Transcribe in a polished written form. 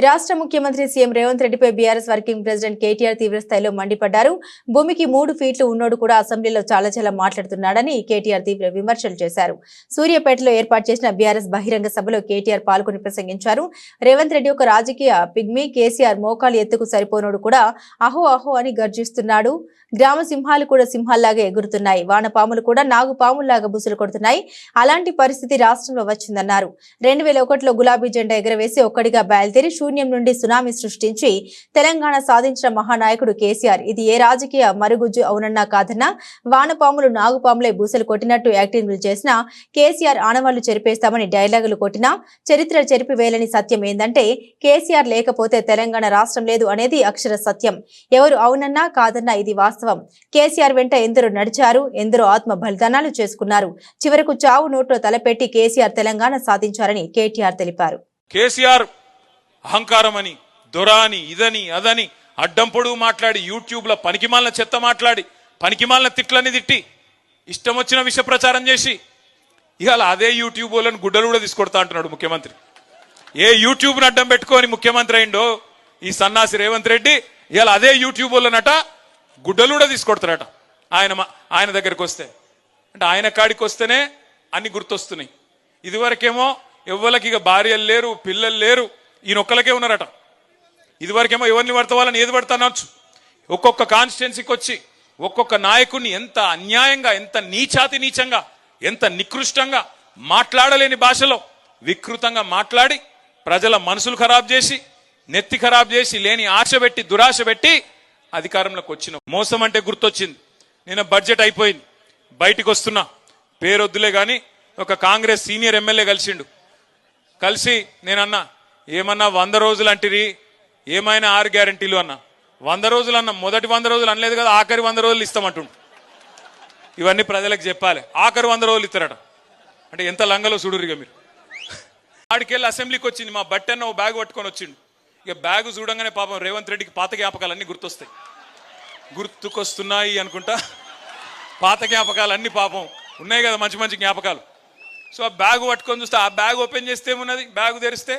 రాష్ట్ర ముఖ్యమంత్రి సీఎం రేవంత్ రెడ్డిపై బీఆర్ఎస్ వర్కింగ్ ప్రెసిడెంట్ కేటీఆర్ తీవ్రస్థాయిలో మండిపడ్డారు. భూమికి 3 ఫీట్లు ఉన్నోడు కూడా అసెంబ్లీలో చాలా మాట్లాడుతున్నాడని కేటీఆర్ తీవ్ర విమర్శలు చేశారు. సూర్యాపేటలో ఏర్పాటు చేసిన బీఆర్ఎస్ బహిరంగ సభలో కేటీఆర్ పాల్గొని ప్రసంగించారు. రేవంత్ రెడ్డి ఒక రాజకీయ పిగ్మీ, కేసీఆర్ మోకాలు ఎత్తుకు సరిపోనోడు కూడా అహో అహో అని గర్జిస్తున్నాడు. గ్రామ సింహాలు కూడా సింహాల్లాగా ఎగురుతున్నాయి, వానపాములు కూడా నాగుపాముల్లాగా బుసలు కొడుతున్నాయి. అలాంటి పరిస్థితి రాష్ట్రంలో వచ్చిందన్నారు. 2001లో గులాబీ జెండా ఎగరవేసి ఒక్కడిగా బయలుదేరి శూన్యం నుండి సునామీ సృష్టించి తెలంగాణ సాధించిన మహానాయకుడు కేసీఆర్. ఇది ఏ రాజకీయ మరుగుజ్జు అవునన్నా కాదన్నా వానపాములు నాగుపాములే బూసలు కొట్టినట్టు యాక్టింగ్లు చేసినా కేసీఆర్ ఆనవాళ్లు చెరిపేస్తామని డైలాగులు కొట్టినా చరిత్ర చెరిపివేయలేని సత్యం ఏందంటే కేసీఆర్ లేకపోతే తెలంగాణ రాష్ట్రం లేదు అనేది అక్షర సత్యం. ఎవరు అవునన్నా కాదన్నా ఇది వాస్తవం. కేసీఆర్ వెంట ఎందరో నడిచారు, ఎందరో ఆత్మ బలిదానాలు చేసుకున్నారు. చివరకు చావు నోట్లో తలపెట్టి కేసీఆర్ తెలంగాణ సాధించారని కేటీఆర్ తెలిపారు. కేసీఆర్ అహంకారమని, దొరాని, ఇదని అదని అడ్డం పొడుగు మాట్లాడి, యూట్యూబ్ లో పనికిమాలిన చెత్త మాట్లాడి, పనికిమాలిన తిట్లని తిట్టి, ఇష్టం వచ్చిన విష ప్రచారం చేసి ఇవాళ అదే యూట్యూబ్ వాళ్ళని గుడ్డలు కూడా తీసుకొడతా అంటున్నాడు ముఖ్యమంత్రి. ఏ యూట్యూబ్ని అడ్డం పెట్టుకొని ముఖ్యమంత్రి అయిండో ఈ సన్నాసి రేవంత్ రెడ్డి, ఇవాళ అదే యూట్యూబ్ వాళ్ళనట గుడ్డలు కూడా తీసుకొడతారట. ఆయన దగ్గరికి వస్తే, అంటే ఆయన కాడికి వస్తేనే అన్ని గుర్తొస్తున్నాయి. ఇదివరకేమో ఎవ్వరికి ఇక భార్యలు లేరు, పిల్లలు లేరు, ఈయన ఒక్కలకే ఉన్నారట. ఇదివరకేమో ఎవరిని పడతావాలని ఏది పడతానొచ్చు. ఒక్కొక్క కాన్స్టిట్యున్సీకి వచ్చి ఒక్కొక్క నాయకుడిని ఎంత అన్యాయంగా, ఎంత నీచంగా, ఎంత నికృష్టంగా, మాట్లాడలేని భాషలో వికృతంగా మాట్లాడి ప్రజల మనసులు ఖరాబ్ చేసి, నెత్తి ఖరాబ్ చేసి, లేని ఆశ పెట్టి, దురాశ పెట్టి అధికారంలోకి వచ్చిన మోసం అంటే గుర్తొచ్చింది. నేను బడ్జెట్ అయిపోయింది, బయటికి వస్తున్నా, పేరొద్దులే గాని ఒక కాంగ్రెస్ సీనియర్ ఎమ్మెల్యే కలిసిండు. కలిసి నేనన్నా, ఏమన్నా 100 రోజులు అంటిరి, ఏమైనా 6 గ్యారంటీలు అన్నా. 100 రోజులు అన్నా, మొదటి 100 రోజులు అనలేదు కదా, ఆఖరి 100 రోజులు ఇస్తామంటుండు. ఇవన్నీ ప్రజలకు చెప్పాలి. ఆఖరి 100 రోజులు ఇస్తారట. అంటే ఎంత లంగలో చూడురిగా మీరు. ఆడికెళ్ళి అసెంబ్లీకి వచ్చింది, మా బట్టన్న ఓ బ్యాగ్ పట్టుకొని వచ్చిండు. ఇక బ్యాగ్ చూడంగానే పాపం రేవంత్ రెడ్డికి పాత జ్ఞాపకాలన్నీ గుర్తుకొస్తున్నాయి అనుకుంటా. పాత జ్ఞాపకాలన్నీ పాపం ఉన్నాయి కదా, మంచి జ్ఞాపకాలు. సో ఆ బ్యాగ్ పట్టుకొని చూస్తే, ఆ బ్యాగ్ ఓపెన్ చేస్తే ఏమున్నది, బ్యాగ్ తెరిస్తే